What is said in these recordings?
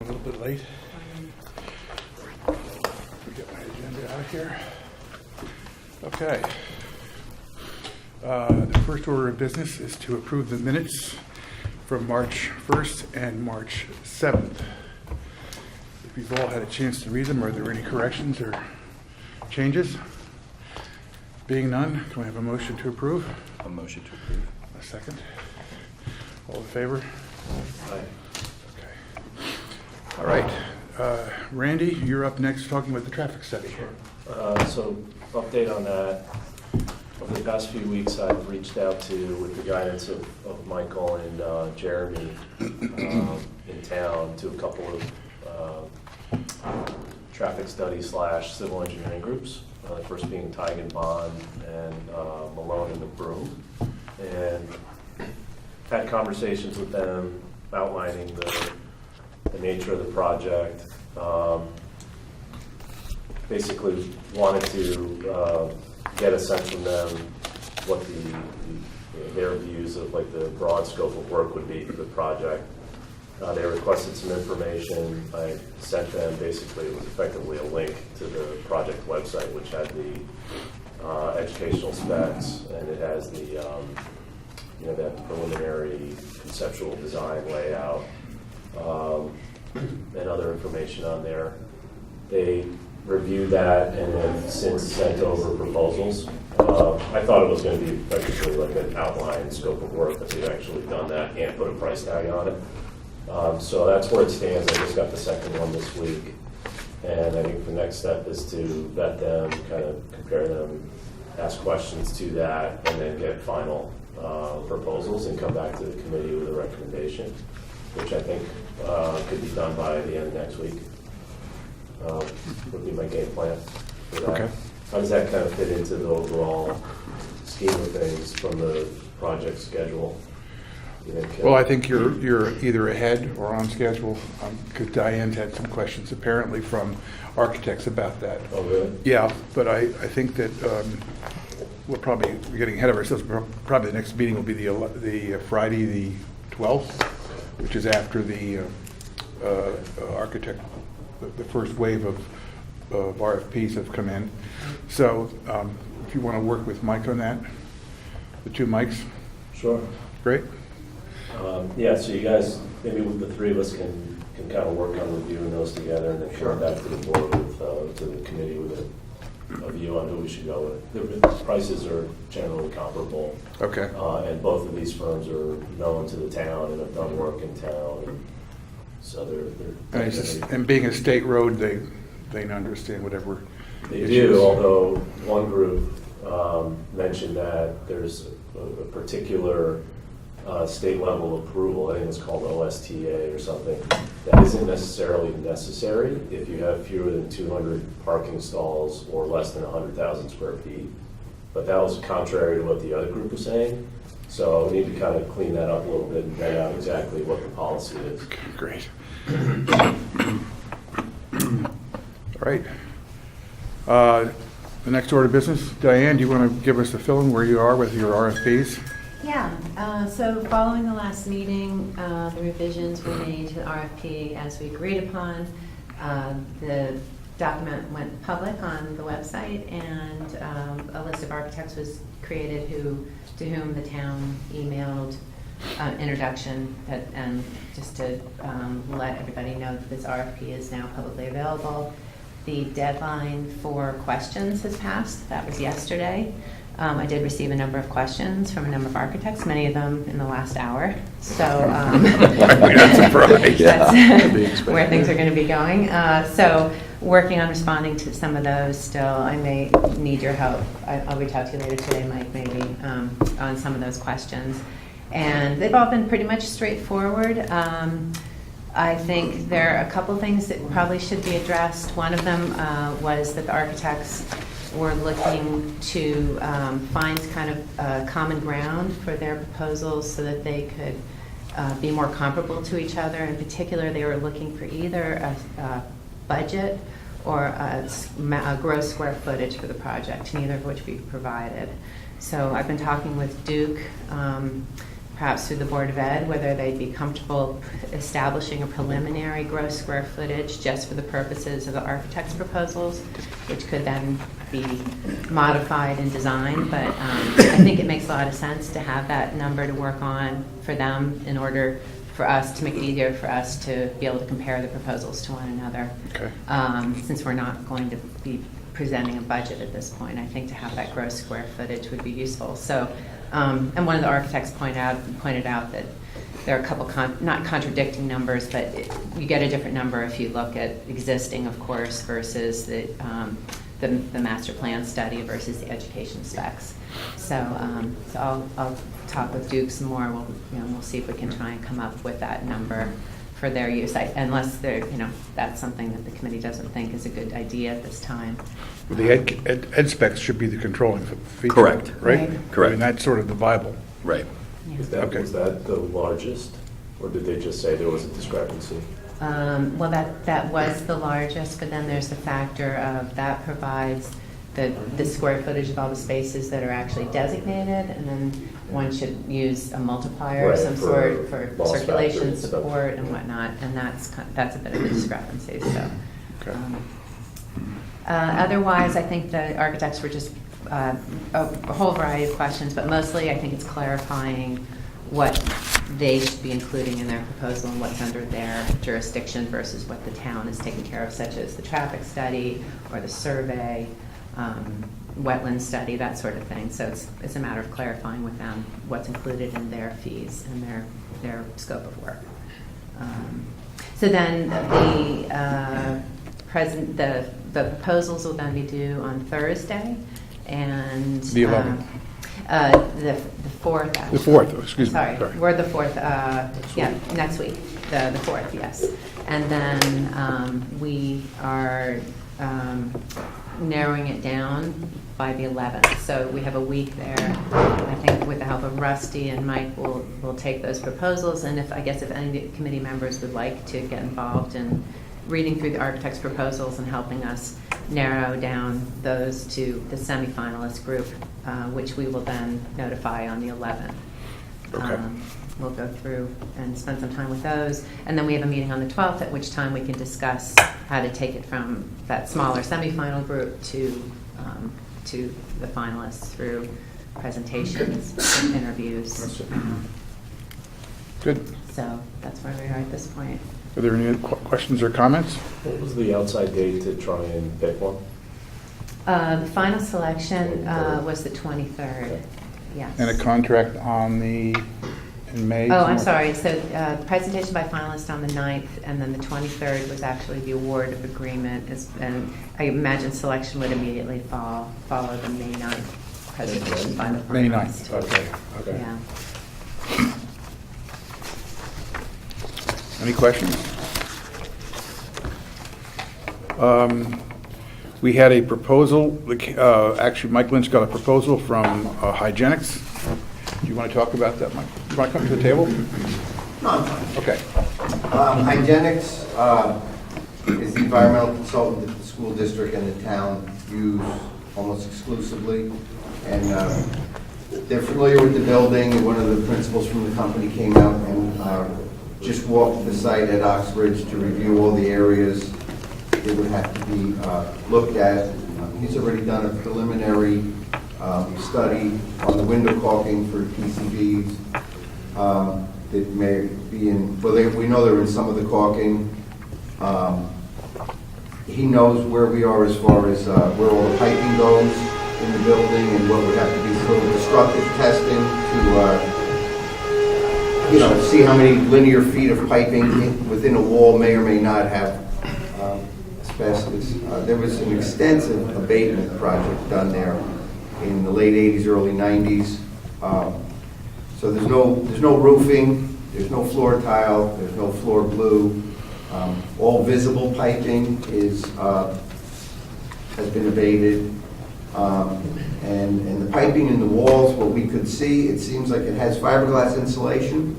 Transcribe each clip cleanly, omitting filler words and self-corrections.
A little bit late. Get my agenda out of here. Okay. The first order of business is to approve the minutes from March 1st and March 7th. If you've all had a chance to read them, are there any corrections or changes? Being none, can we have a motion to approve? A motion to approve. A second. All in favor? Aye. All right, Randy, you're up next talking about the traffic study. So update on that. Over the past few weeks, I've reached out to, with the guidance of Michael and Jeremy in town, to a couple of traffic study / civil engineering groups. The first being Tig and Bond and Malone and McBroom. And had conversations with them outlining the nature of the project. Basically wanted to get a sense from them what their views of like the broad scope of work would be for the project. They requested some information. I sent them, basically it was effectively a link to the project website, which had the educational specs, and it has the that preliminary conceptual design layout. And other information on there. They reviewed that and have since sent over proposals. I thought it was going to be effectively like an outline scope of work, but they've actually done that and put a price tag on it. So that's where it stands. I just got the second one this week. And I think the next step is to vet them, kind of compare them, ask questions to that, and then get final proposals and come back to the committee with a recommendation, which I think could be done by the end of next week. Would be my game plan for that. Okay. How does that kind of fit into the overall scheme of things from the project schedule? You think, Well, I think you're either ahead or on schedule, because Diane's had some questions apparently from architects about that. Oh, really? Yeah, but I think that we're getting ahead of ourselves. Probably the next meeting will be the Friday the 12th, which is after the architect, the first wave of RFPs have come in. So if you want to work with Mike on that, the two Mikes. Sure. Great. Yeah, so you guys, maybe with the three of us can kind of work on reviewing those together and then come back to the board with, to the committee with a view on who we should go with. The prices are generally comparable. Okay. And both of these firms are known to the town and have done work in town. And so And being a state road, they understand whatever. They issues. do, although one group mentioned that there's a particular state level approval, I think it's called OSTA or something, that isn't necessarily necessary if you have fewer than 200 parking stalls or less than 100,000 square feet. But that was contrary to what the other group was saying. So we need to kind of clean that up a little bit and figure out exactly what the policy is. Okay, great. All right. The next order of business, Diane, do you want to give us a fill-in where you are with your RFPs? Yeah, so following the last meeting, the revisions were made to the RFP as we agreed upon. The document went public on the website, and a list of architects was created to whom the town emailed introduction and just to let everybody know that this RFP is now publicly available. The deadline for questions has passed. That was yesterday. I did receive a number of questions from a number of architects, many of them in the last hour. So We're not surprised. That's where things are going to be going. So working on responding to some of those still. I may need your help. I'll reach out to you later today, Mike, maybe, on some of those questions. And they've all been pretty much straightforward. I think there are a couple things that probably should be addressed. One of them was that the architects were looking to find kind of common ground for their proposals so that they could be more comparable to each other. In particular, they were looking for either a budget or a gross square footage for the project, neither of which we provided. So I've been talking with Duke perhaps through the Board of Ed, whether they'd be comfortable establishing a preliminary gross square footage just for the purposes of the architect's proposals, which could then be modified in design. But I think it makes a lot of sense to have that number to work on for them in order for us to make it easier for us to be able to compare the proposals to one another. Okay. Since we're not going to be presenting a budget at this point, I think to have that gross square footage would be useful. So, and one of the architects pointed out that there are a couple not contradicting numbers, but you get a different number if you look at existing, of course, versus the master plan study versus the education specs. So, I'll talk with Duke some more. We'll see if we can try and come up with that number for their use, unless that's something that the committee doesn't think is a good idea at this time. Well, the ed specs should be the controlling feature. Correct. Right? Right. Correct. I mean, that's sort of the Bible. Right. Yeah. Okay. Was that the largest, or did they just say there was a discrepancy? Well, that was the largest, but then there's the factor of that provides the square footage of all the spaces that are actually designated, and then one should use a multiplier of Right, some for sort for loss factor circulation and stuff. support and whatnot, and that's a bit of a discrepancy. So, Okay. otherwise, I think the architects were just a whole variety of questions, but mostly I think it's clarifying what they should be including in their proposal and what's under their jurisdiction versus what the town is taking care of, such as the traffic study or the survey, wetland study, that sort of thing. So it's a matter of clarifying with them what's included in their fees and their scope of work. So then the proposals will then be due on Thursday, and The 11th. The 4th. The Actually. 4th, excuse me. Sorry, we're the 4th. Yeah, next week, the 4th. Yes, and then we are narrowing it down by the 11th. So we have a week there. I think with the help of Rusty and Mike, we'll take those proposals, and if any of the committee members would like to get involved in reading through the architect's proposals and helping us narrow down those to the semifinalist group, which we will then notify on the 11th. Okay. We'll go through and spend some time with those. And then we have a meeting on the 12th, at which time we can discuss how to take it from that smaller semifinal group to the finalists through presentations, and interviews. Good. So that's where we are at this point. Are there any questions or comments? What was the outside date to try and pick one? The final selection 23rd. was the 23rd, yes. And a contract in May? Oh, I'm sorry. So presentation by finalists on the 9th, and then the 23rd was actually the award of agreement. And I imagine selection would immediately follow the May 9th presentation by the finalists. May 9th, okay. Yeah. Any questions? We had a proposal, actually Mike Lynch got a proposal from Hygienics. Do you want to talk about that, Mike? Do you want to come to the table? No, I'm fine. Okay. Hygienics is the environmental consultant that the school district and the town use almost exclusively. And they're familiar with the building. One of the principals from the company came out and just walked the site at Oxbridge to review all the areas that would have to be looked at. He's already done a preliminary study on the window caulking for PCBs that may be in, well, we know they're in some of the caulking. He knows where we are as far as where all the piping goes in the building and what would have to be sort of destructive testing to, see how many linear feet of piping within a wall may or may not have asbestos. There was an extensive abatement project done there in the late 80s, early 90s. So there's no roofing, there's no floor tile, there's no floor glue. All visible piping has been abated. And the piping in the walls, what we could see, it seems like it has fiberglass insulation,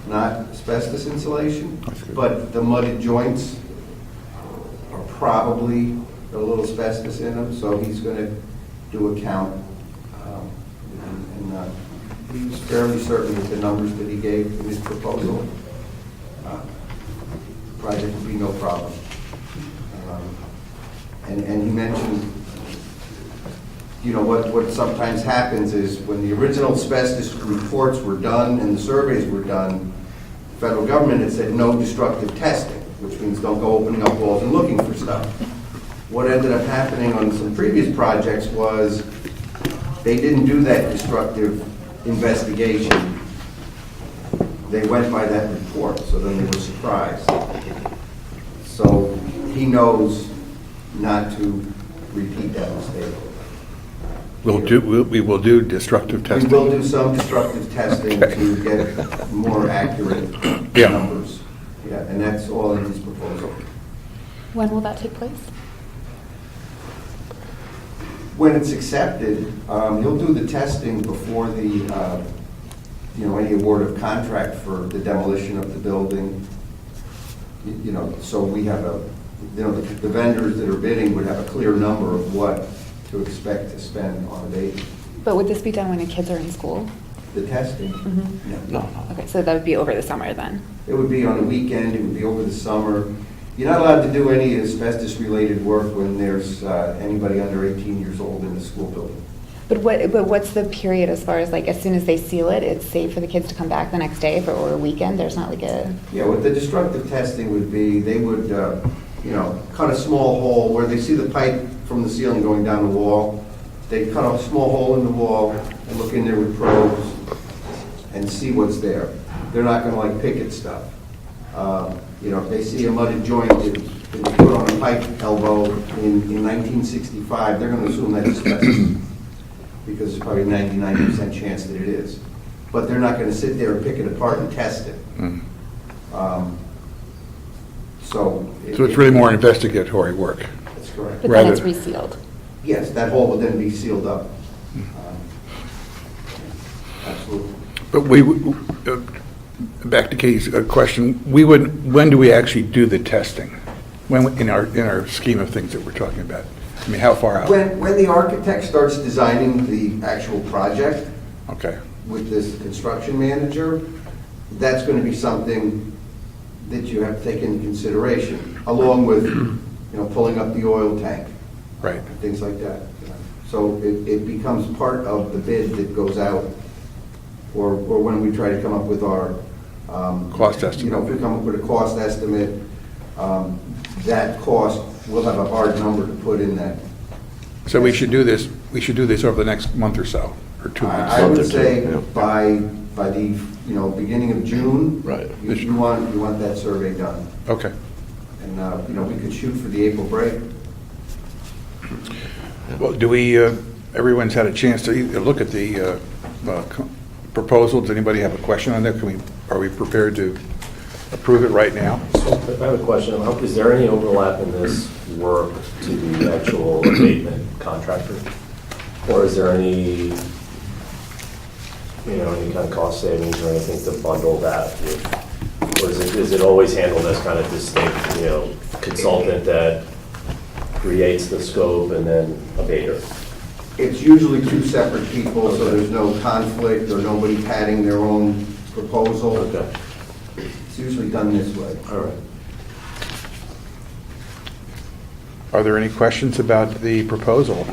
not asbestos insulation. But the mudded joints are probably a little asbestos in them, so he's going to do a count and he's fairly certain with the numbers that he gave in his proposal. Project would be no problem. And he mentioned, you know, what sometimes happens is when the original asbestos reports were done and the surveys were done, the federal government had said no destructive testing, which means don't go opening up walls and looking for stuff. What ended up happening on some previous projects was they didn't do that destructive investigation. They went by that report, so then they were surprised. So he knows not to repeat that mistake. We will do destructive We testing. will do some destructive testing to get more accurate Yeah. numbers. Yeah, and that's all in his proposal. When will that take place? When it's accepted, he'll do the testing before the, you know, any award of contract for the demolition of the building. You know, so we have a, you know, the vendors that are bidding would have a clear number of what to expect to spend on a baby. But would this be done when the kids are in school? The testing? Mhm. No. Okay, so that would be over the summer then? It would be on a weekend, it would be over the summer. You're not allowed to do any asbestos-related work when there's anybody under 18 years old in the school building. But what's the period as far as, like, as soon as they seal it, it's safe for the kids to come back the next day or a weekend? There's not like a... Yeah, what the destructive testing would be, they would, you know, cut a small hole where they see the pipe from the ceiling going down the wall. They cut a small hole in the wall and look in there with probes and see what's there. They're not going to like pick at stuff. You know, if they see a mudded joint that they put on a pipe elbow in 1965, they're going to assume that's asbestos because there's probably a 99% chance that it is. But they're not going to sit there and pick it apart and test it. So it's really more investigatory work. That's correct. But Rather- then it's resealed? Yes, that hole would then be sealed up. Absolutely. But back to Katie's question, when do we actually do the testing? When, in our scheme of things that we're talking about? I mean, how far out? When the architect starts designing the actual project Okay, with this construction manager, that's going to be something that you have to take into consideration, along with, you know, pulling up the oil tank. right. Things like that. So it becomes part of the bid that goes out, or when we try to come up with our... Cost estimate. You know, if we come up with a cost estimate, that cost, we'll have a hard number to put in that. So we should do this over the next month or so, or 2 months. I would Month or two, say yeah. by the, you know, beginning of June. Right. You want that survey done. Okay. And, you know, we could shoot for the April break. Well, do we, everyone's had a chance to look at the proposal. Does anybody have a question on that? Are we prepared to approve it right now? So I have a question. Is there any overlap in this work to the actual abatement contractor? Or is there any, you know, any kind of cost savings or anything to bundle that with? Or is it always handled as kind of distinct, you know, consultant that creates the scope and then abater? It's usually two separate people, so there's no conflict or nobody padding their own proposal. Okay, It's usually done this way. all right. Are there any questions about the proposal?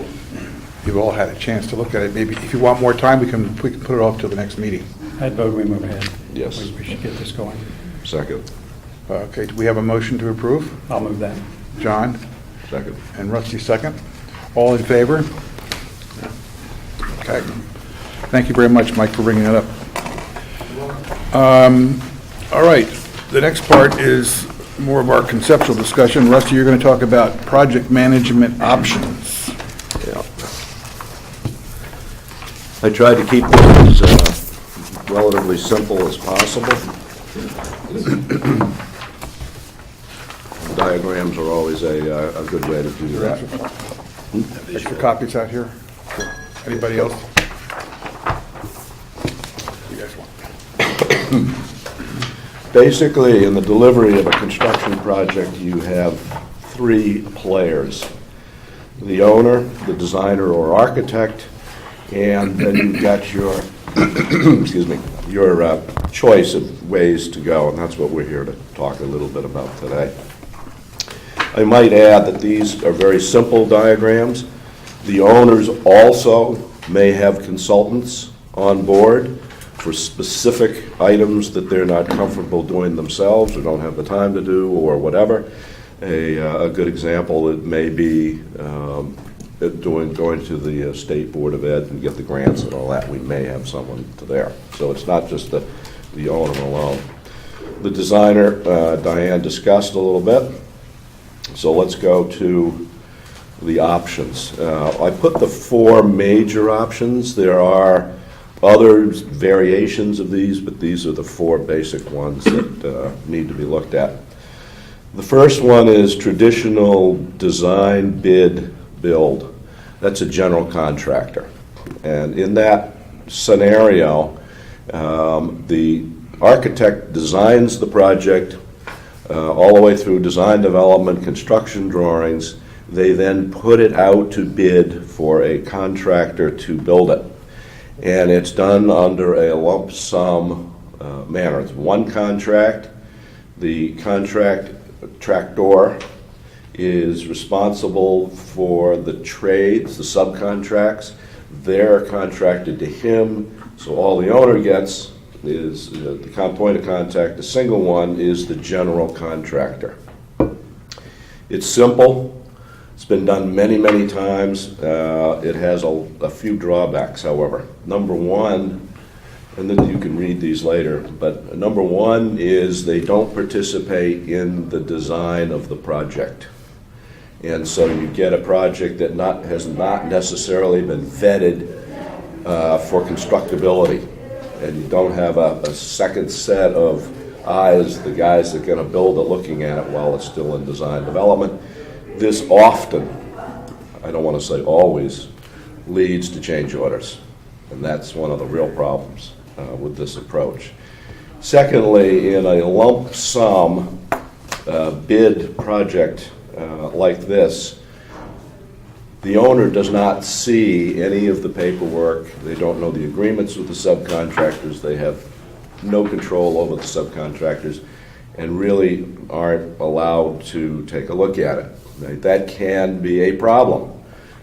You've all had a chance to look at it. Maybe if you want more time, we can put it off till the next meeting. I'd vote we move ahead. Yes. We should get this going. Second. Okay, do we have a motion to approve? I'll move that. John Second. and Rusty second. All in favor? Okay. Thank you very much, Mike, for bringing that up. All right, the next part is more of our conceptual discussion. Rusty, you're going to talk about project management options. Yeah. I tried to keep this as relatively simple as possible. Diagrams are always a good way to do that. Extra copies out here? Anybody else? You guys want? Basically, in the delivery of a construction project, you have three players: the owner, the designer or architect, and then you've got your excuse me, your choice of ways to go, and that's what we're here to talk a little bit about today. I might add that these are very simple diagrams. The owners also may have consultants on board for specific items that they're not comfortable doing themselves or don't have the time to do or whatever. A good example, it may be going to the State Board of Ed and get the grants and all that. We may have someone to there. So it's not just the owner alone. The designer, Diane discussed a little bit. So let's go to the options. I put the 4 major options. There are other variations of these, but these are the 4 basic ones that need to be looked at. The first one is traditional design, bid, build. That's a general contractor. And in that scenario, the architect designs the project all the way through design, development, construction drawings. They then put it out to bid for a contractor to build it. And it's done under a lump sum manner. It's one contract. The contractor is responsible for the trades, the subcontracts. They're contracted to him, so all the owner gets is the point of contact. The single one is the general contractor. It's simple. It's been done many, many times. It has a few drawbacks, however. Number one, and then you can read these later, but number one is they don't participate in the design of the project. And so you get a project that has not necessarily been vetted for constructability. And you don't have a second set of eyes, the guys that are going to build it, looking at it while it's still in design development. This often, I don't want to say always, leads to change orders. And that's one of the real problems with this approach. Secondly, in a lump sum bid project like this, the owner does not see any of the paperwork. They don't know the agreements with the subcontractors. They have no control over the subcontractors and really aren't allowed to take a look at it. Right? That can be a problem.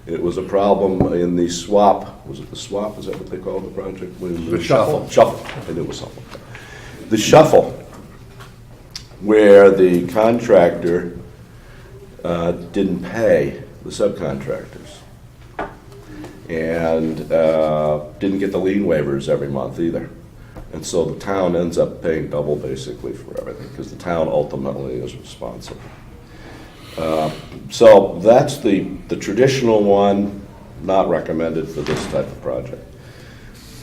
It was a problem in the swap. Was it the swap? Is that what they called the project? The shuffle. Shuffle. I knew it was something. The shuffle, where the contractor didn't pay the subcontractors and didn't get the lien waivers every month either. And so the town ends up paying double basically for everything because the town ultimately is responsible. So that's the traditional one, not recommended for this type of project.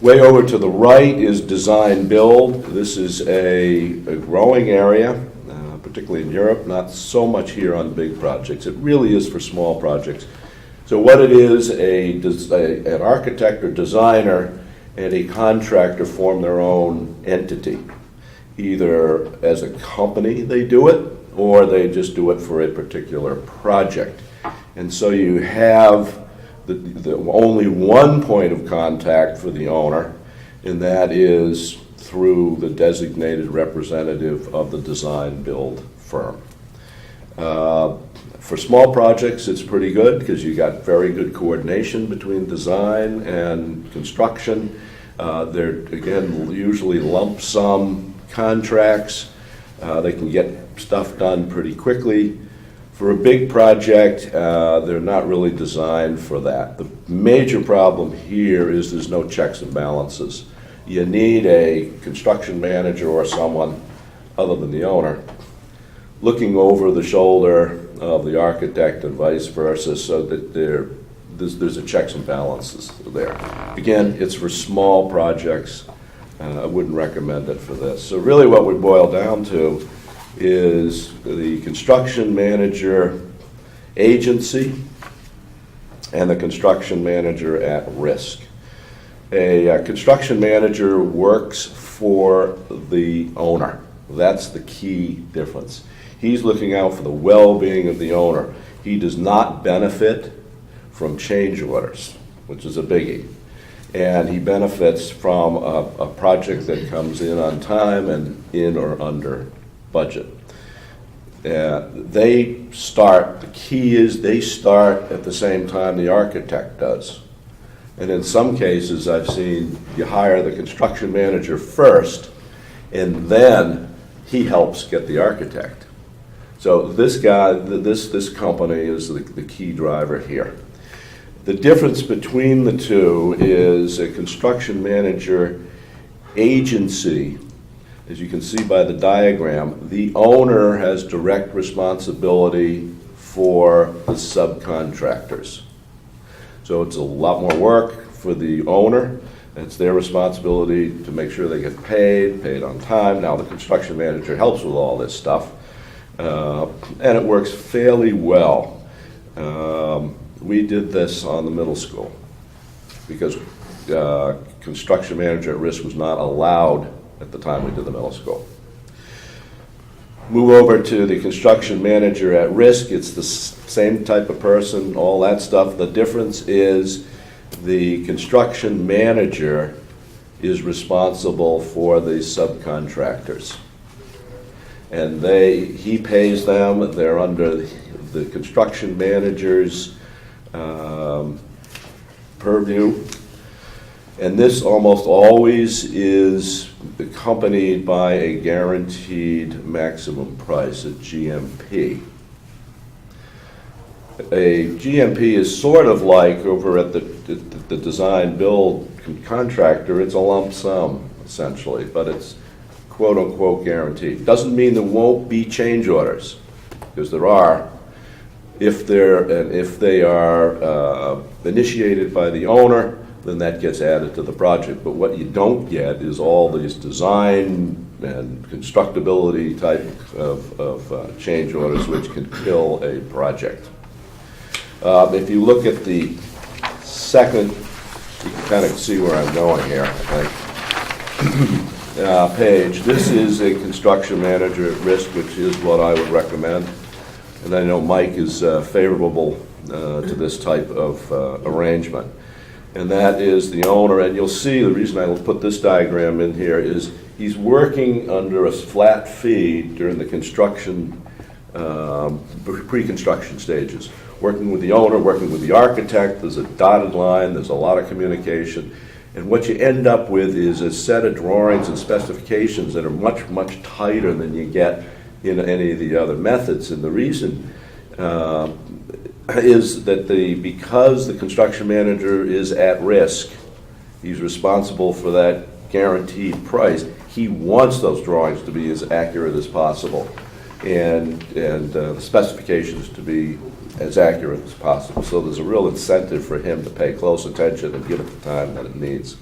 Way over to the right is design build. This is a growing area, particularly in Europe, not so much here on big projects. It really is for small projects. So what it is, an architect or designer and a contractor form their own entity. Either as a company they do it, or they just do it for a particular project. And so you have the only one point of contact for the owner, and that is through the designated representative of the design build firm. For small projects, it's pretty good because you got very good coordination between design and construction. They're, again, usually lump sum contracts. They can get stuff done pretty quickly. For a big project, they're not really designed for that. The major problem here is there's no checks and balances. You need a construction manager or someone other than the owner looking over the shoulder of the architect and vice versa, so that there's a checks and balances there. Again, it's for small projects. I wouldn't recommend it for this. So really what we boil down to is the construction manager agency and the construction manager at risk. A construction manager works for the owner. That's the key difference. He's looking out for the well-being of the owner. He does not benefit from change orders, which is a biggie. and he benefits from a project that comes in on time and in or under budget. They start, the key is they start at the same time the architect does. And in some cases, I've seen you hire the construction manager first, and then he helps get the architect. So this guy, this company is the key driver here. The difference between the two is a construction manager agency. As you can see by the diagram, the owner has direct responsibility for the subcontractors. So it's a lot more work for the owner. It's their responsibility to make sure they get paid on time. Now the construction manager helps with all this stuff, and it works fairly well. We did this on the middle school because construction manager at risk was not allowed at the time we did the middle school. Move over to the construction manager at risk. It's the same type of person, all that stuff. The difference is the construction manager is responsible for the subcontractors. And he pays them. They're under the construction manager's purview. And this almost always is accompanied by a guaranteed maximum price, a GMP. A GMP is sort of like over at the design build contractor, it's a lump sum essentially, but it's quote unquote guaranteed. Doesn't mean there won't be change orders, because there are. If they are initiated by the owner, then that gets added to the project. But what you don't get is all these design and constructability type of change orders, which can kill a project. If you look at the second, you can kind of see where I'm going here, I think. Page. This is a construction manager at risk, which is what I would recommend. And I know Mike is favorable to this type of arrangement. And that is the owner, and you'll see the reason I will put this diagram in here is he's working under a flat fee during the construction, pre-construction stages. Working with the owner, working with the architect, there's a dotted line, there's a lot of communication. And what you end up with is a set of drawings and specifications that are much, much tighter than you get in any of the other methods. And the reason is that because the construction manager is at risk, he's responsible for that guaranteed price. He wants those drawings to be as accurate as possible, and the specifications to be as accurate as possible. So there's a real incentive for him to pay close attention and give it the time that it needs.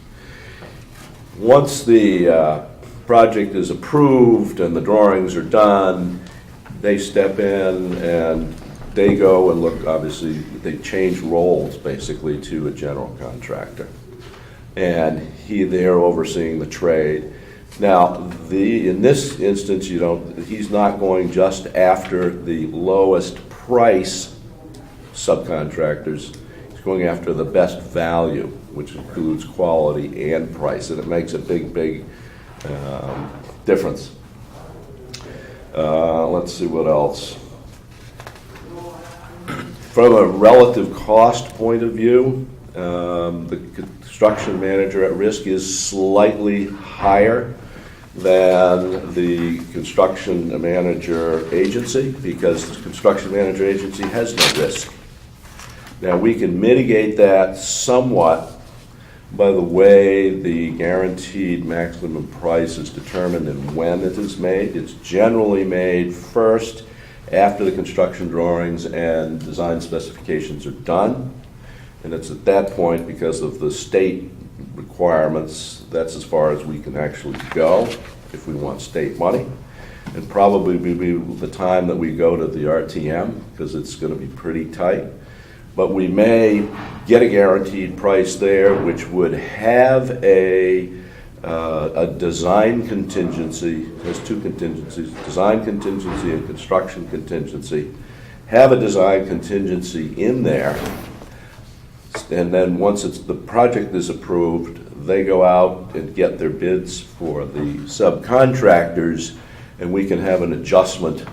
Once the project is approved and the drawings are done, they step in and they go and look. Obviously, they change roles basically to a general contractor, and they're overseeing the trade. Now, in this instance, he's not going just after the lowest price subcontractors. He's going after the best value, which includes quality and price, and it makes a big difference. Let's see what else. From a relative cost point of view, the construction manager at risk is slightly higher than the construction manager agency, because the construction manager agency has no risk. Now, we can mitigate that somewhat by the way the guaranteed maximum price is determined and when it is made. It's generally made first after the construction drawings and design specifications are done. And it's at that point, because of the state requirements, that's as far as we can actually go if we want state money. And probably be the time that we go to the RTM, because it's going to be pretty tight. But we may get a guaranteed price there, which would have a design contingency. There's two contingencies: design contingency and construction contingency. Have a design contingency in there And then once the project is approved, they go out and get their bids for the subcontractors, and we can have an adjustment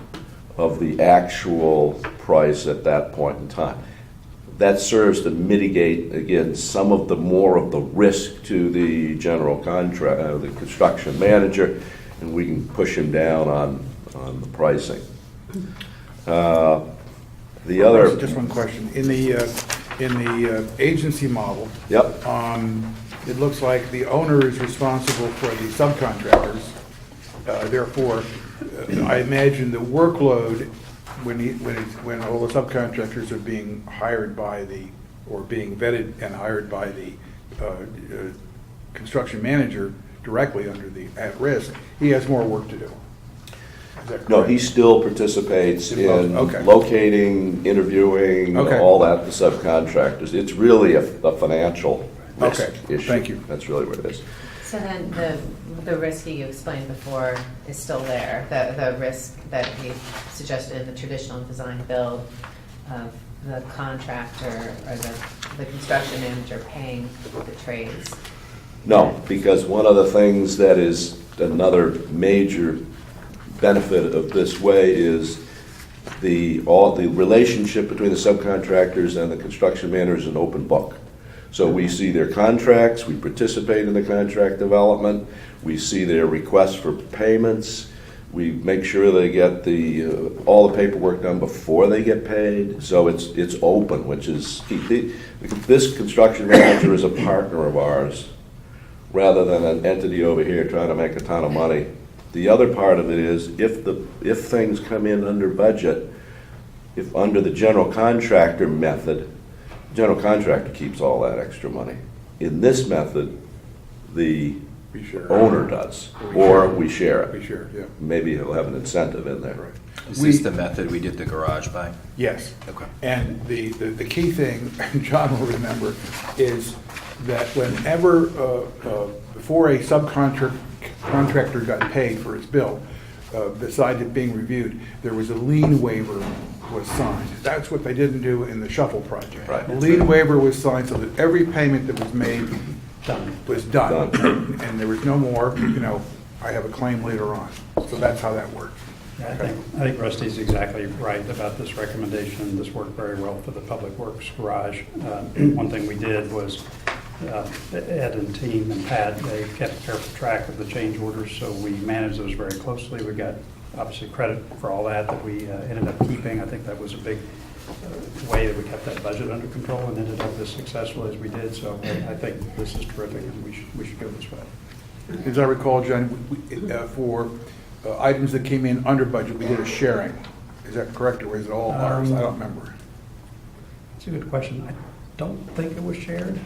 of the actual price at that point in time. That serves to mitigate, again, some of the more of the risk to the general contract, the construction manager, and we can push him down on the pricing. The other, Just one question. In the agency model, yep, it looks like the owner is responsible for the subcontractors. Therefore, I imagine the workload when all the subcontractors are being hired by or being vetted and hired by the construction manager directly under the at-risk, he has more work to do. Is that no, correct? he still participates in Okay. locating, interviewing, Okay. all that, the subcontractors. It's really a financial risk Okay, issue. thank you. That's really what it is. So then the risk you explained before is still there, the risk that we suggested in the traditional design build of the contractor or the construction manager paying the trades. No, because one of the things that is another major benefit of this way is the relationship between the subcontractors and the construction manager is an open book. So we see their contracts, we participate in the contract development, we see their requests for payments, we make sure they get all the paperwork done before they get paid. So it's open, which is key. This construction manager is a partner of ours, rather than an entity over here trying to make a ton of money. The other part of it is if things come in under budget, if under the general contractor method, general contractor keeps all that extra money. In this method, the We share. owner does, We or share. we share We it. share, yeah. Maybe he'll have an incentive in there. Right. Is this the method we did the garage by? Yes. Okay. And the key thing, John will remember, is that whenever, before a subcontractor got paid for his bill, beside it being reviewed, there was a lien waiver was signed. That's what they didn't do in the Shuffle project. Right. The lien waiver was signed so that every payment that was made was done. Done. And there was no more, I have a claim later on. So that's how that works. I think Rusty's exactly right about this recommendation. This worked very well for the Public Works garage. One thing we did was Ed and team and Pat, they kept careful track of the change orders, so we managed those very closely. We got obviously credit for all that we ended up keeping. I think that was a big way that we kept that budget under control and ended up as successful as we did. So I think this is terrific, and we should go this way. As I recall, John, for items that came in under budget, we did a sharing. Is that correct, or was it all ours? I don't remember. That's a good question. I don't think it was shared,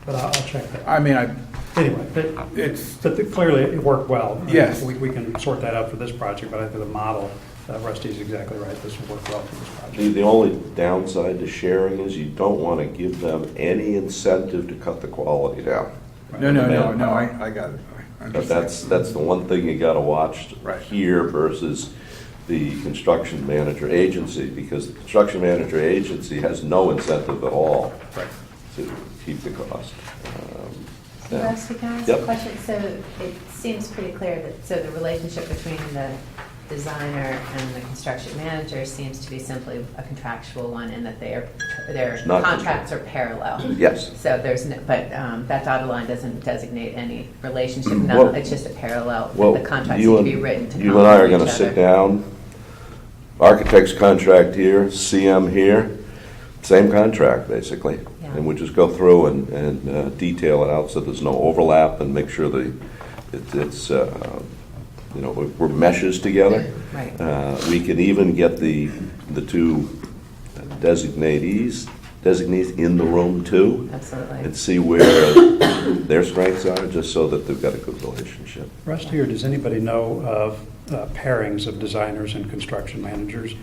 but I'll check that. I mean, Anyway, but clearly it worked well. Yes. We can sort that out for this project, but I think the model, Rusty's exactly right, this will work well for this project. The only downside to sharing is you don't want to give them any incentive to cut the quality down. no, I got it. I But understand. that's the one thing you gotta watch Right. here versus the construction manager agency, because the construction manager agency has no incentive at all Right. to keep the cost. Can I ask a Yep. question? So it seems pretty clear that, so the relationship between the designer and the construction manager seems to be simply a contractual one, in that their Not contracts are parallel. Yes. So there's no, but that dotted line doesn't designate any relationship, Well- it's just a parallel, Well, the contracts you need to and- be written to You and I are complement gonna each sit other. down, architect's contract here, CM here, same contract, basically. Yeah. And we just go through and detail it out so there's no overlap and make sure it's we're meshes together. Right. We can even get the two designees in the room too, Absolutely. and see where their strengths are, just so that they've got a good relationship. Rusty, or does anybody know of pairings of designers and construction managers,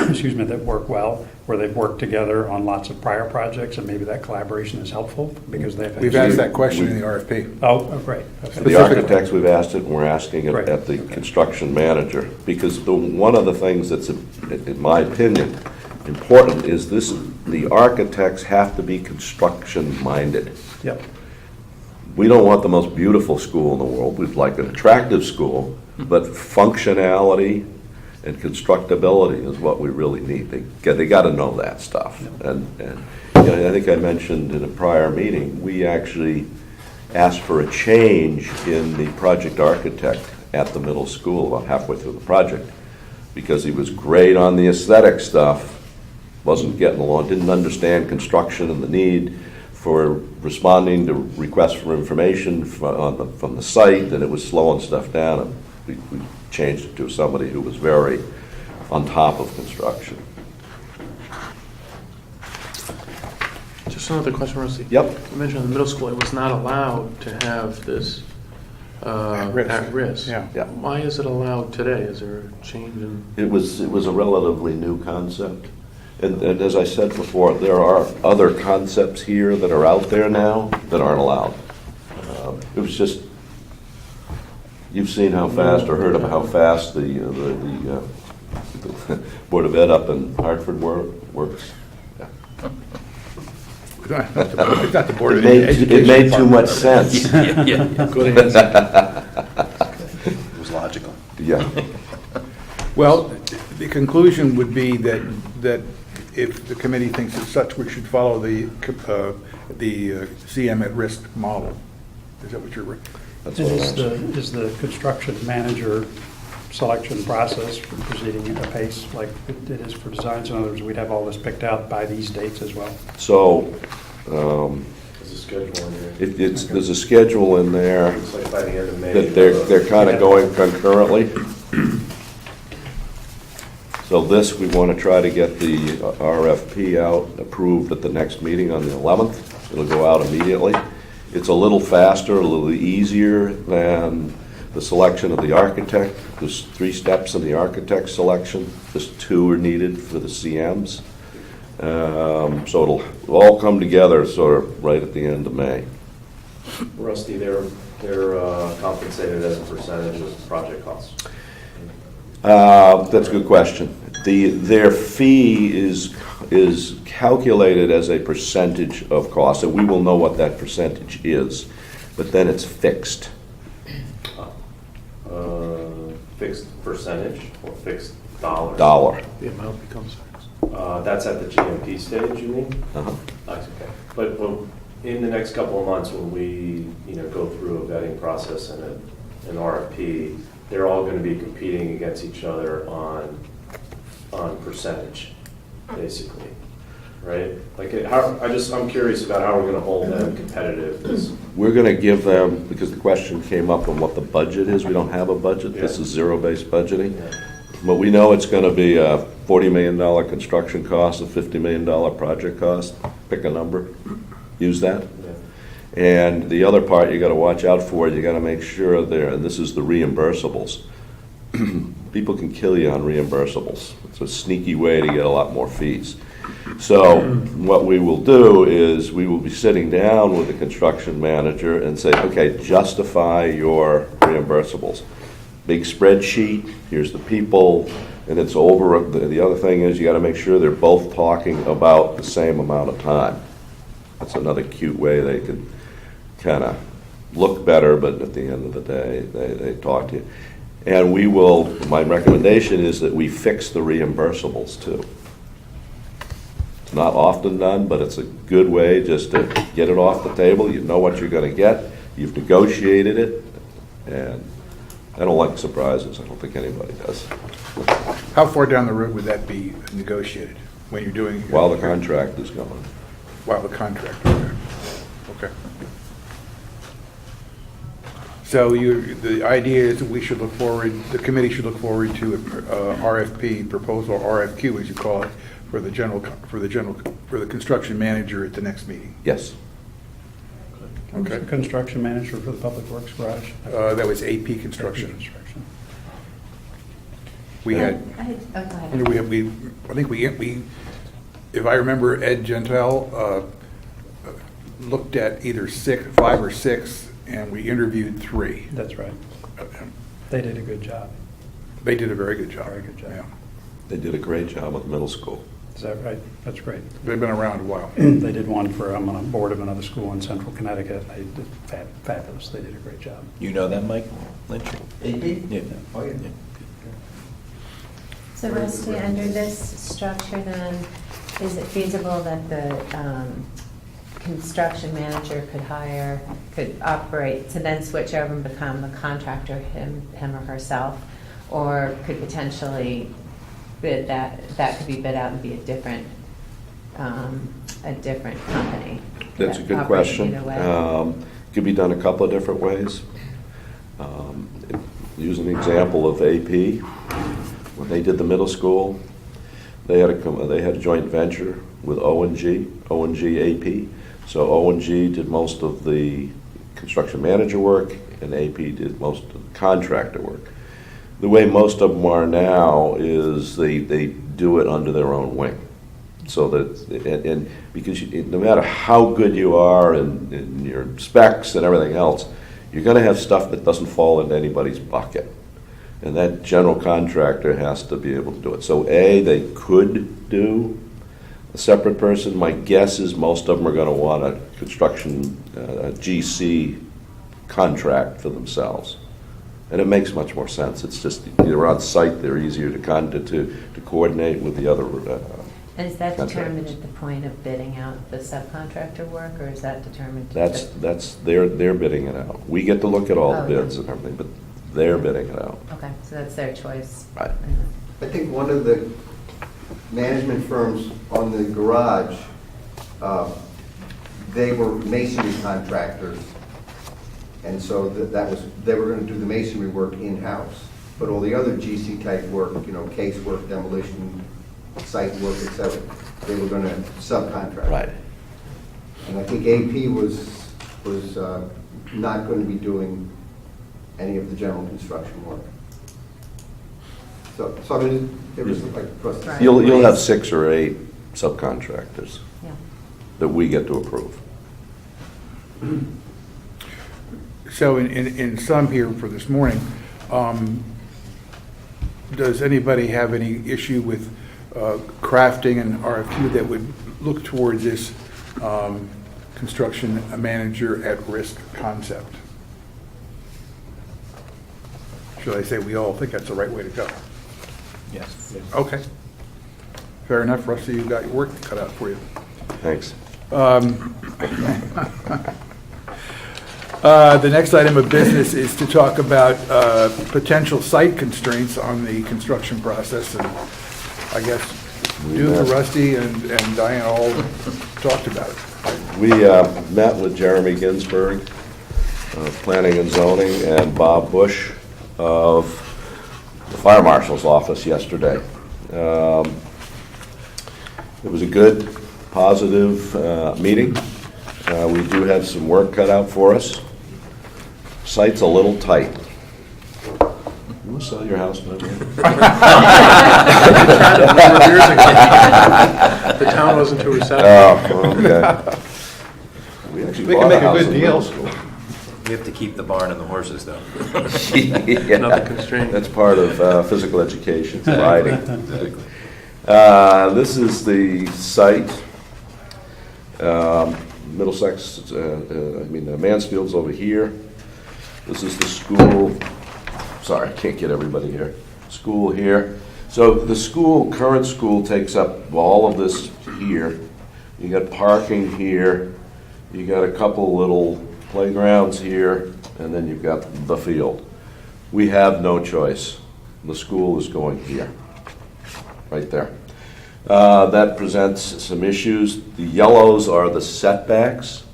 excuse me, that work well, where they've worked together on lots of prior projects, and maybe that collaboration is helpful because they've. We've asked that question in the RFP. Oh, great. Okay. The architects, we've asked it, and we're asking it Right. at the construction manager, because one of the things that's, in my opinion, important is this, the architects have to be construction-minded. Yep. We don't want the most beautiful school in the world. We'd like an attractive school, but functionality and constructability is what we really need. They got to know that stuff. And you know, I think I mentioned in a prior meeting, we actually asked for a change in the project architect at the middle school about halfway through the project, because he was great on the aesthetic stuff, wasn't getting along, didn't understand construction and the need for responding to requests for information from the site, and it was slowing stuff down. And we changed it to somebody who was very on top of construction. Just another question, Rusty. Yep. You mentioned in the middle school, it was not allowed to have this At risk. at risk. Yeah. Yeah. Why is it allowed today? Is there a change in? It was a relatively new concept. And as I said before, there are other concepts here that are out there now that aren't allowed. It was just, you've seen how fast, or heard about how fast the Board of Ed up in Hartford works. Yeah. It's not the Board of It Education. made too much sense. Good answer. It was logical. Yeah. Well, the conclusion would be that if the committee thinks as such, we should follow the CM at risk model. Is that what you're? That's what I'm saying. Is the construction manager selection process proceeding at a pace like it is for designs? In other words, we'd have all this picked out by these dates as well? So, There's a schedule in here. there's a schedule in there Looks like by the end of May. that they're kind of going concurrently. So this, we want to try to get the RFP out, approved at the next meeting on the 11th. It'll go out immediately. It's a little faster, a little easier than the selection of the architect. There's 3 steps in the architect selection. Just 2 are needed for the CMs. So it'll all come together sort of right at the end of May. Rusty, they're compensated as a percentage of project costs. That's a good question. Their fee is calculated as a percentage of cost, and we will know what that percentage is, but then it's fixed. Fixed percentage or fixed dollars? Dollar. The amount becomes fixed. That's at the GMP stage, you mean? Uh-huh. That's okay. But in the next couple of months, when we, go through a vetting process and an RFP, they're all going to be competing against each other on percentage, basically, right? Like, I'm curious about how we're going to hold them competitive. 'Cause We're going to give them, because the question came up on what the budget is. We don't have a budget. This Yeah. is zero-based budgeting. Yeah. But we know it's going to be a $40 million construction cost, a $50 million project cost. Pick a number, use that. Yeah. And the other part you got to watch out for, you got to make sure there, and this is the reimbursables. People can kill you on reimbursables. It's a sneaky way to get a lot more fees. So what we will do is we will be sitting down with the construction manager and say, okay, justify your reimbursables. Big spreadsheet, here's the people, and it's over. The other thing is you got to make sure they're both talking about the same amount of time. That's another cute way they could kind of look better, but at the end of the day, they talk to you. And we will, my recommendation is that we fix the reimbursables too. It's not often done, but it's a good way just to get it off the table. You know what you're going to get. You've negotiated it, and I don't like surprises. I don't think anybody does. How far down the road would that be negotiated when you're doing? While the contract is going. While the contract, okay. So the idea is that we should look forward, the committee should look forward to a RFP proposal, or RFQ as you call it, for the construction manager at the next meeting. Yes. Okay. Construction manager for the Public Works Garage? That was AP Construction. Construction. We had, Go ahead. I think we, if I remember, Ed Gentile looked at either 5 or 6, and we interviewed 3. That's right. They did a good job. They did a very good job. Very good job. Yeah. They did a great job with middle school. Is that right? That's great. They've been around a while. They did one for, I'm on a board of another school in central Connecticut. They did fabulous. They did a great job. You know them, Mike Lynch? AP? Yeah. Oh, yeah. So Rusty, under this structure then, is it feasible that the construction manager could operate, to then switch over and become the contractor, him or herself? Or could potentially bid that could be bid out and be a different company? That's a that good operates question. either way? Could be done a couple of different ways. Use an example of AP. When they did the middle school, they had a joint venture with O&G AP. So O&G did most of the construction manager work, and AP did most of the contractor work. The way most of them are now is they do it under their own wing. So that, and because no matter how good you are in your specs and everything else, you're going to have stuff that doesn't fall into anybody's bucket. And that general contractor has to be able to do it. So they could do a separate person. My guess is most of them are going to want a construction a GC contract for themselves. And it makes much more sense. It's just, they're on site, they're easier to coordinate with the other And is that determined contractors. at the point of bidding out the subcontractor work, or is that determined? They're bidding it out. We get to look at all the Oh, bids yeah. and everything, but they're bidding it out. Okay, so that's their choice. Right. I think one of the management firms on the garage, they were masonry contractors. And so they were going to do the masonry work in-house. But all the other GC type work, case work, demolition, site work, et cetera, they were going to subcontract. Right. And I think AP was not going to be doing any of the general construction work. So I mean, it was like across the. Right. You'll have 6 or 8 subcontractors Yeah. that we get to approve. So in sum here for this morning, does anybody have any issue with crafting an RFQ that would look toward this construction manager at risk concept? Should I say we all think that's the right way to go? Yes. Okay. Fair enough, Rusty, you've got your work cut out for you. Thanks. The next item of business is to talk about potential site constraints on the construction process, and I guess Duke, Rusty, and Diane all talked about it. We met with Jeremy Ginsberg of Planning and Zoning and Bob Bush of the Fire Marshal's office yesterday. It was a good, positive meeting. We do have some work cut out for us. Site's a little tight. You want to sell your house, my man? The town wasn't too receptive. Oh, okay. We actually We can bought make a house good in deal. middle school. We have to keep the barn and the horses, though. Yeah. Another constraint. That's part of physical education, riding. This is the site. Middlesex, Mansfield's over here. This is the school. Sorry, I can't get everybody here. School here. So the current school takes up all of this here. You got parking here. You got a couple little playgrounds here, and then you've got the field. We have no choice. The school is going here, right there. That presents some issues. The yellows are the setbacks.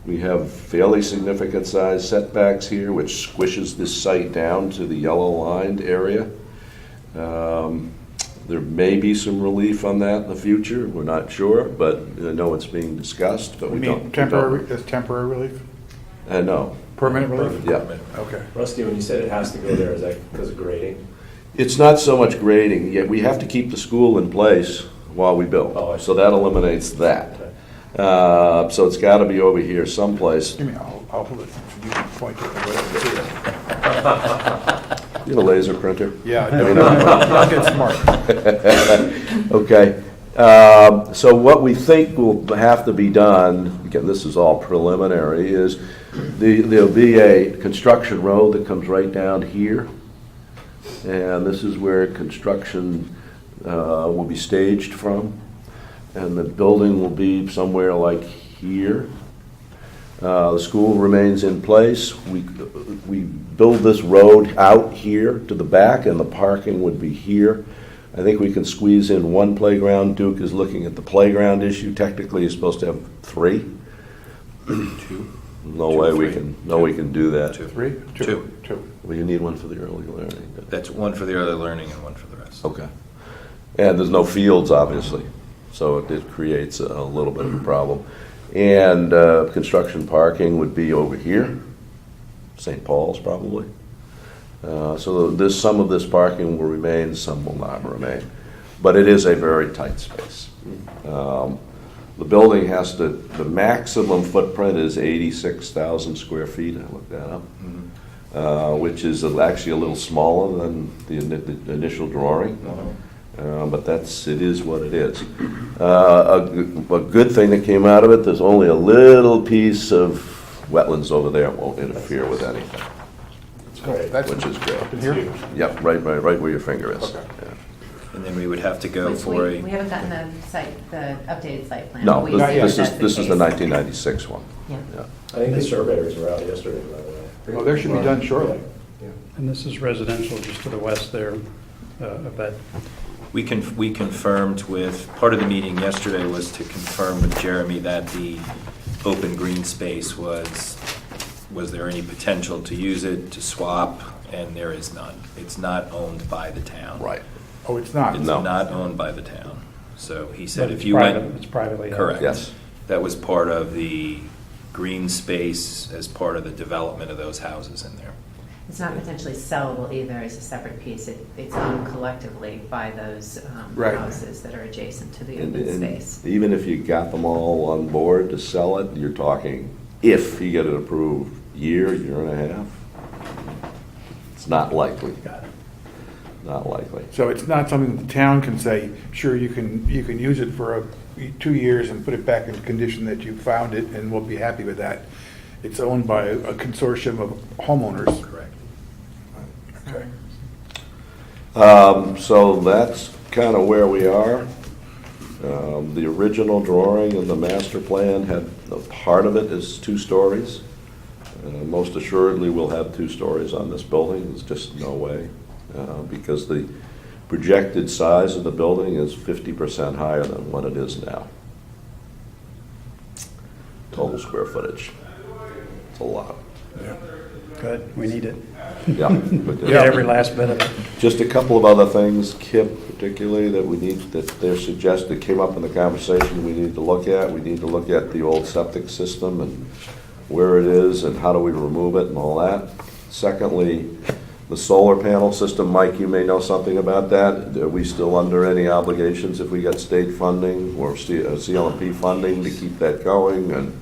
We have fairly significant size setbacks here, which squishes this site down to the yellow lined area. There may be some relief on that in the future. We're not sure, but I know it's being discussed, but You we mean don't. temporary, that's temporary relief? No. Permanent relief? Yeah. Okay. Rusty, when you said it has to go there, is that because of grading? It's not so much grading, yet we have to keep the school in place while we build. Oh, I see. So that eliminates that. So it's got to be over here someplace. Give me, I'll hold it. You can point it. Whatever it You have a laser printer? is. Yeah, no, I'll get smart. Okay. So what we think will have to be done, again, this is all preliminary, is there'll be a construction road that comes right down here. And this is where construction will be staged from. And the building will be somewhere like here. The school remains in place. We build this road out here to the back, and the parking would be here. I think we can squeeze in one playground. Duke is looking at the playground issue. Technically, you're supposed to have 3. 2. No way we can do that. 2. 3? 2. Well, you need one for the early learning. That's one for the early learning and one for the rest. Okay. And there's no fields, obviously, so it creates a little bit of a problem. And construction parking would be over here, St. Paul's probably. So some of this parking will remain, some will not remain. But it is a very tight space. The building the maximum footprint is 86,000 square feet, I looked that up, which is actually a little smaller than the initial drawing. But it is what it is. A good thing that came out of it, there's only a little piece of wetlands over there, it won't interfere with anything, That's which is good. up in here? Yep, right where your finger is. Okay. Yeah. And then we would have to go Which for we a, haven't gotten the updated site plan. No, We this assume this that's is this is the case. 1996 one. Yeah. Yeah. I think the surveyors were out yesterday, by the way. Oh, there should be done shortly. And this is residential just to the west there of that. we confirmed with, part of the meeting yesterday was to confirm with Jeremy that the open green space was there any potential to use it, to swap, and there is none. It's not owned by the town. Right. Oh, it's not? It's No. not owned by the town. So he said But if it's you private- went. It's privately held. Correct. Yes. That was part of the green space as part of the development of those houses in there. It's not potentially sellable either as a separate piece. It's owned collectively by those Right. houses that are adjacent to the And open space. even if you got them all on board to sell it, you're talking, if you get it approved, year and a half. It's not likely. Got it. Not likely. So it's not something the town can say, sure, you can use it for 2 years and put it back in condition that you found it, and we'll be happy with that. It's owned by a consortium of homeowners. Correct. Okay. So that's kind of where we are. The original drawing and the master plan had, a part of it is 2 stories. Most assuredly, we'll have 2 stories on this building. There's just no way, because the projected size of the building is 50% higher than what it is now. Total square footage. It's a lot. Good, we need it. Yeah. but, Get every last bit of it. Just a couple of other things, KIP particularly, that they're suggested, came up in the conversation we need to look at. We need to look at the old septic system and where it is and how do we remove it and all that. Secondly, the solar panel system, Mike, you may know something about that. Are we still under any obligations if we get state funding or CLMP funding to keep that going? And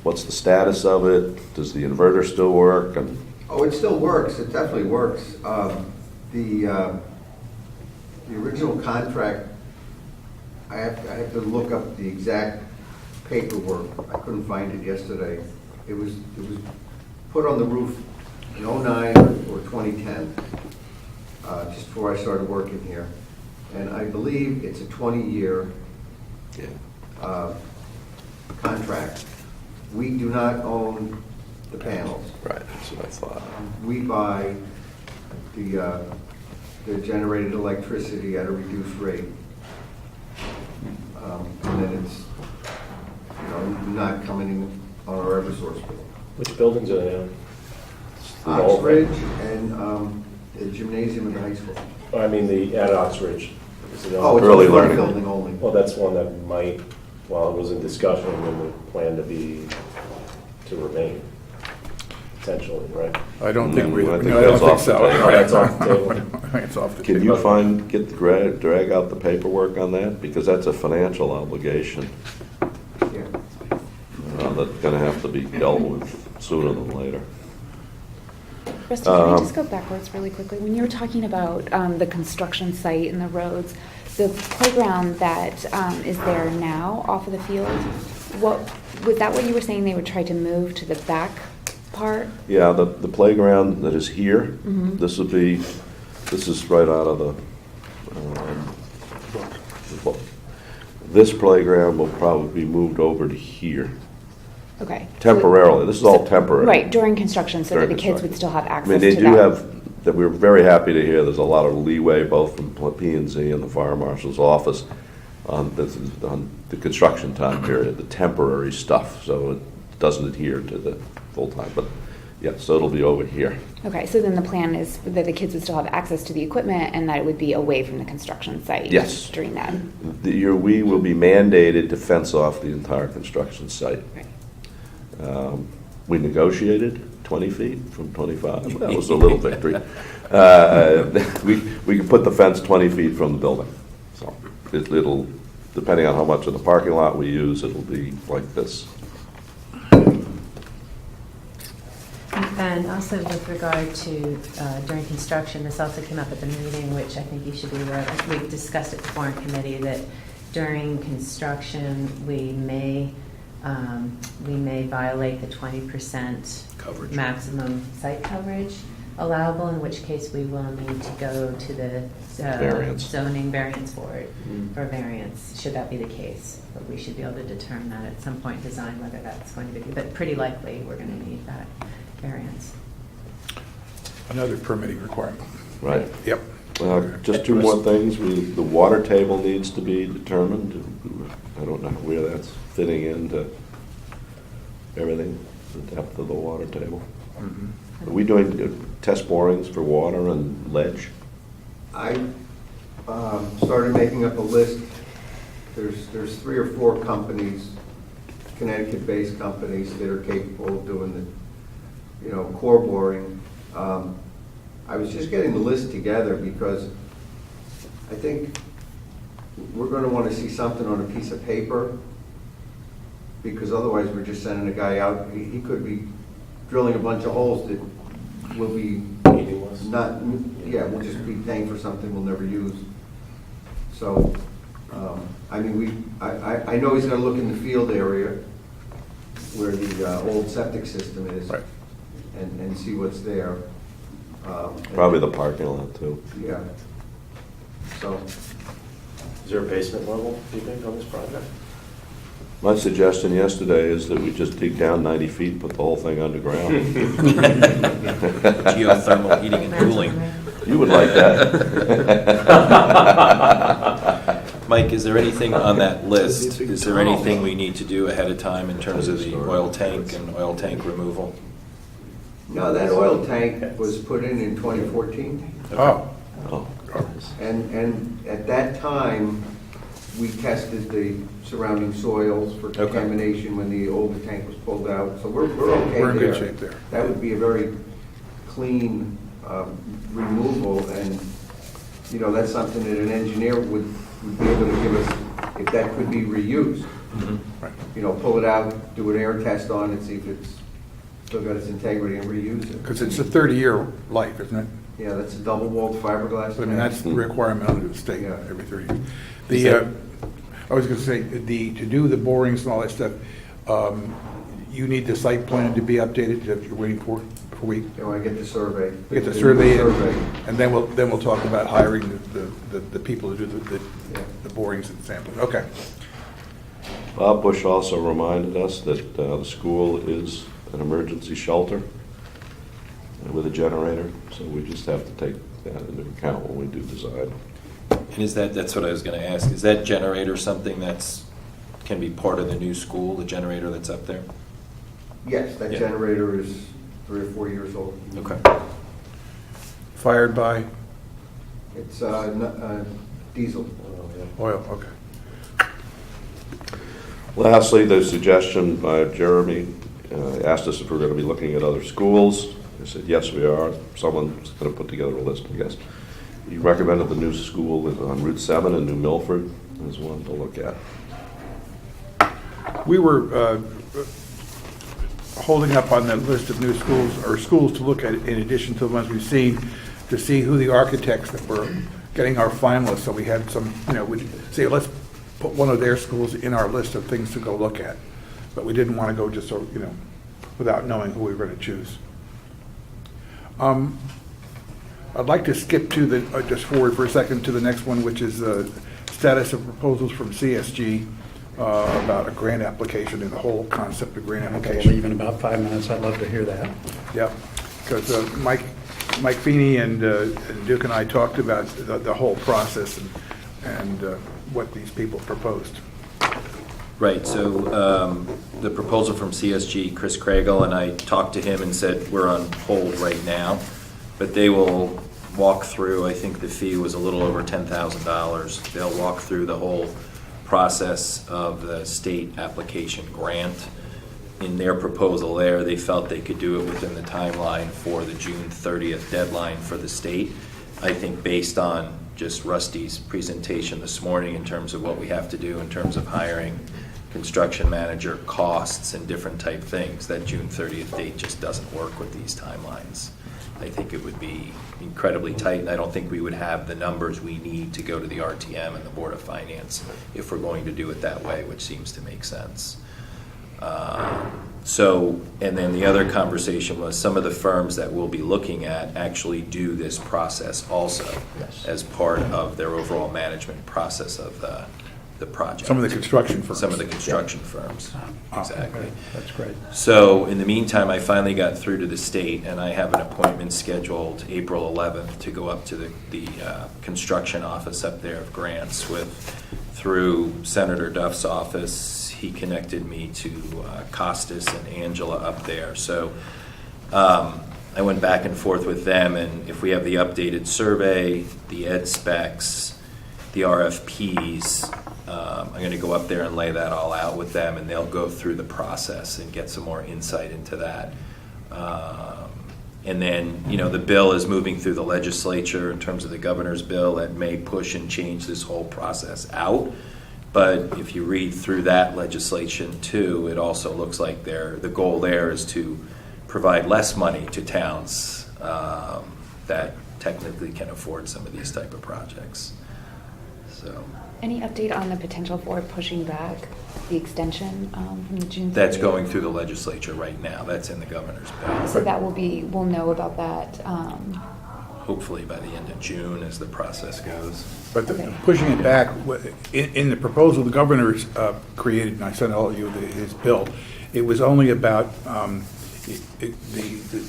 what's the status of it? Does the inverter still work? And Oh, it still works, it definitely works. The original contract, I have to look up the exact paperwork. I couldn't find it yesterday. It was put on the roof in '09 or 2010, just before I started working here. And I believe it's a 20-year contract. We do not own the panels. right, that's what I thought. We buy the generated electricity at a reduced rate. And then it's, not coming in on our Eversource bill. Which buildings are they on? Oxbridge and the gymnasium in the high school. I mean, at Oxbridge. Is it on- Oh, it's Early a front learning. building only. Well, that's one that might, while it was in discussion, and the plan to remain, potentially, right? I don't think we, I no, think I don't that's think off the so. table. That's off the table. I think it's off the Can table. you drag out the paperwork on that? Because that's a financial obligation Yeah. that's going to have to be dealt with sooner than later. Rusty, can I just go backwards really quickly? When you were talking about the construction site and the roads, the playground that is there now off of the field, was that what you were saying they would try to move to the back part? Yeah, the playground that is here, Mhm. this is right out of the book. This playground will probably be moved over to here Okay. temporarily. This is all temporary. Right, during construction, so that During the kids would construction. still have I access mean, to they that. do have, that we're very happy to hear, there's a lot of leeway both from P&Z and the fire marshal's office on the construction time period, the temporary stuff, so it doesn't adhere to the full-time, but yeah, so it'll be over here. Okay, so then the plan is that the kids would still have access to the equipment and that it would be away from the construction site? Yes. During that? We will be mandated to fence off the entire construction site. Right. We negotiated 20 feet from 25. That was a little victory. We can put the fence 20 feet from the building. So it'll, depending on how much of the parking lot we use, it'll be like this. And also with regard to during construction, this also came up at the meeting, which I think you should be aware of. We discussed at the foreign committee that during construction, we may violate the 20% Coverage. maximum site coverage allowable, in which case we will need to go to the Variance. zoning variance board for variance, should that be the case. But we should be able to determine that at some point in design whether that's going to be, but pretty likely we're going to need that variance. Another permitting requirement. Right. Yep. Just two more things. The water table needs to be determined. I don't know where that's fitting into everything, the depth of the water table. Are we doing test borings for water and ledge? I started making up a list. There's 3 or 4 companies, Connecticut-based companies, that are capable of doing the, core boring. I was just getting the list together because I think we're going to want to see something on a piece of paper, because otherwise we're just sending a guy out. He could be drilling a bunch of holes that will be Meaningless. we'll just be paying for something we'll never use. So, I mean, I know he's going to look in the field area where the old septic system is. Right. And see what's there. Probably the parking lot, too. Yeah. So, Is there a basement level, do you think, on this project? My suggestion yesterday is that we just dig down 90 feet and put the whole thing underground. Geothermal heating and cooling. You would like that. Mike, is there anything on that list? Is there anything we need to do ahead of time in terms of the oil tank and oil tank removal? no, that oil tank was put in 2014. Oh, Oh. And at that time, we tested the surrounding soils for Okay. contamination when the older tank was pulled out. So we're okay there. we're in good shape there. That would be a very clean removal, and, that's something that an engineer would be able to give us, if that could be reused. Right. Pull it out, do an air test on it, see if it's still got its integrity, and reuse it. Because it's a 30-year life, isn't it? Yeah, that's a double-walled fiberglass I mean, tank. that's the requirement under the state, Yeah. every 30 years. I was going to say, to do the borings and all that stuff, you need the site plan to be updated that you're waiting for we I get the survey. get the survey in, and then we'll talk about hiring the people to do the borings and sampling. Okay. Bob Bush also reminded us that the school is an emergency shelter with a generator, so we just have to take that into account when we do design. And that's what I was going to ask, is that generator something can be part of the new school, the generator that's up there? Yes, that Yeah. generator is 3 or 4 years old. Okay. Fired by It's diesel. oil, okay. Lastly, the suggestion by Jeremy asked us if we're going to be looking at other schools. I said, yes, we are. Someone's going to put together a list, I guess. He recommended the new school on Route 7 in New Milford as one to look at. We were holding up on the list of new schools, or schools to look at in addition to the ones we've seen, to see who the architects that were getting our finalists, so we had some, we'd say, let's put one of their schools in our list of things to go look at. But we didn't want to go just, without knowing who we were going to choose. I'd like to skip to just forward for a second to the next one, which is the status of proposals from CSG about a grant application and the whole concept of grant Okay, we'll application. leave in about 5 minutes. I'd love to hear that. Yep, because Mike Feeney and Duke and I talked about the whole process and what these people proposed. Right, so the proposal from CSG, Chris Craigle, and I talked to him and said, we're on hold right now, but they will walk through, I think the fee was a little over $10,000. They'll walk through the whole process of the state application grant. In their proposal there, they felt they could do it within the timeline for the June 30th deadline for the state. I think based on just Rusty's presentation this morning in terms of what we have to do in terms of hiring construction manager, costs, and different type things, that June 30th date just doesn't work with these timelines. I think it would be incredibly tight, and I don't think we would have the numbers we need to go to the RTM and the Board of Finance if we're going to do it that way, which seems to make sense. And then the other conversation was some of the firms that we'll be looking at actually do this process also as part of their overall management process of the project. Some of the construction firms. Some of the construction firms, exactly. Okay, that's great. So in the meantime, I finally got through to the state, and I have an appointment scheduled April 11th to go up to the construction office up there of grants through Senator Duff's office. He connected me to Costas and Angela up there. So I went back and forth with them, and if we have the updated survey, the ed specs, the RFPs, I'm going to go up there and lay that all out with them, and they'll go through the process and get some more insight into that. And then, the bill is moving through the legislature in terms of the governor's bill that may push and change this whole process out. But if you read through that legislation too, it also looks like the goal there is to provide less money to towns that technically can afford some of these type of projects. So Any update on the potential for pushing back the extension from the June 30th? that's going through the legislature right now. That's in the governor's bill. So that we'll know about that. Hopefully by the end of June as the process goes. But Okay. pushing it back, in the proposal the governor's created, and I sent all of you his bill, it was only about, the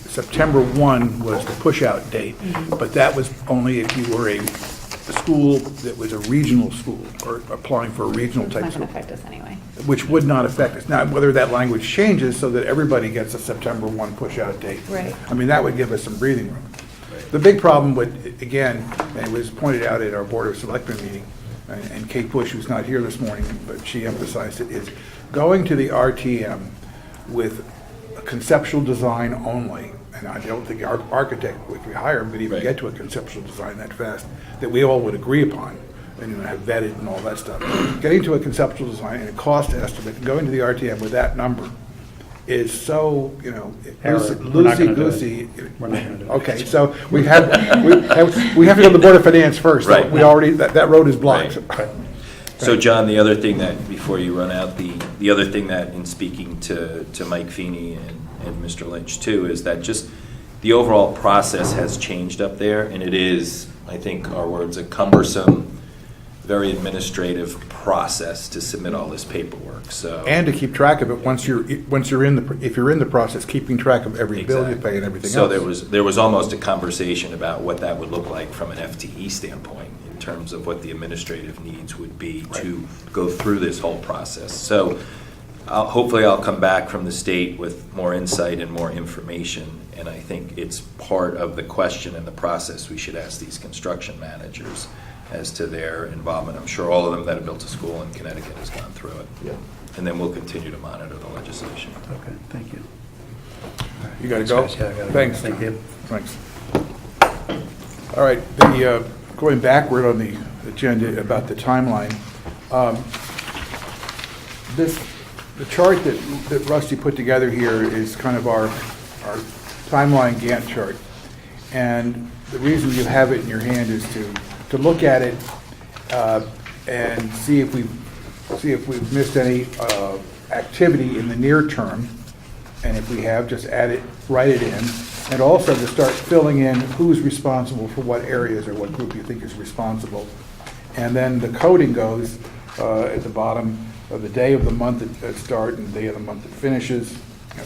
September 1 was the push-out date, but that was only if you were a school that was a regional school, or applying for a regional It's type not going school, to affect us anyway. which would not affect us. Now, whether that language changes so that everybody gets a September 1 push-out date. Right. I mean, that would give us some breathing room. The big problem would, again, and it was pointed out at our Board of Selectmen meeting, and Kate Bush, who's not here this morning, but she emphasized it, is going to the RTM with a conceptual design only, and I don't think our architect, if we hire him, could even Right. get to a conceptual design that fast, that we all would agree upon, and have vetted and all that stuff. Getting to a conceptual design and a cost estimate, and going to the RTM with that number is so, Howard, we're not gonna do it. loosey-goosey. We're not gonna do it. Okay, so we have to go to the Board of Finance first. Right. We already, that road is blocked. Right. So John, the other thing that, before you run out, the other thing that in speaking to Mike Feeney and Mr. Lynch too, is that just the overall process has changed up there, and it is, I think our words, a cumbersome, very administrative process to submit all this paperwork, so. And to keep track of it once you're if you're in the process, keeping track of every bill you pay and everything else. So there was almost a conversation about what that would look like from an FTE standpoint in terms of what the administrative needs would be to go through this whole process. So hopefully I'll come back from the state with more insight and more information, and I think it's part of the question and the process we should ask these construction managers as to their involvement. I'm sure all of them that have built a school in Connecticut has gone through it. Yeah. And then we'll continue to monitor the legislation. Okay, thank you. You gotta go? Thanks, guys. Yeah, I gotta go. Thanks. Thank you. Thanks. All right, going backward on the agenda about the timeline, the chart that Rusty put together here is kind of our timeline Gantt chart. And the reason you have it in your hand is to to look at it and see if we've missed any activity in the near term. And if we have, just add it, write it in. And also to start filling in who's responsible for what areas or what group you think is responsible. And then the coding goes at the bottom of the day of the month it starts and the day of the month it finishes.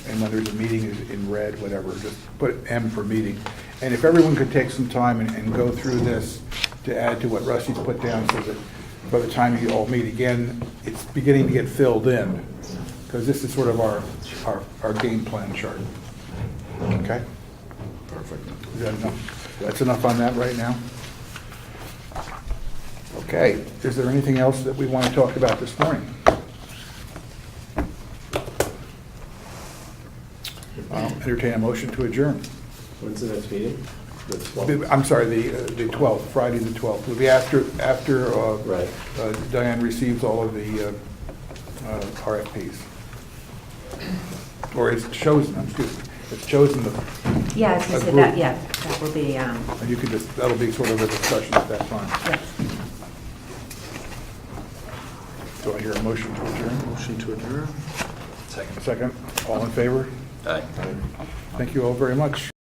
And when there's a meeting in red, whatever, just put M for meeting. And if everyone could take some time and go through this to add to what Rusty's put down so that by the time you all meet again, it's beginning to get filled in. Because this is sort of our game plan chart. Okay? Perfect. Is that enough? That's enough on that right now? Okay. Is there anything else that we want to talk about this morning? I'll entertain a motion to adjourn. When's the next meeting? The 12th? I'm sorry, the 12th, Friday the 12th. Will be after Right. Diane receives all of the RFPs. Or it's chosen, excuse me, it's chosen the, Yeah, I was gonna say that, yeah, that will be, and you can just, that'll be sort of a discussion at that time. yes. Do I hear a motion to adjourn? Motion to adjourn? Second. Second, all in favor? Aye. Thank you all very much.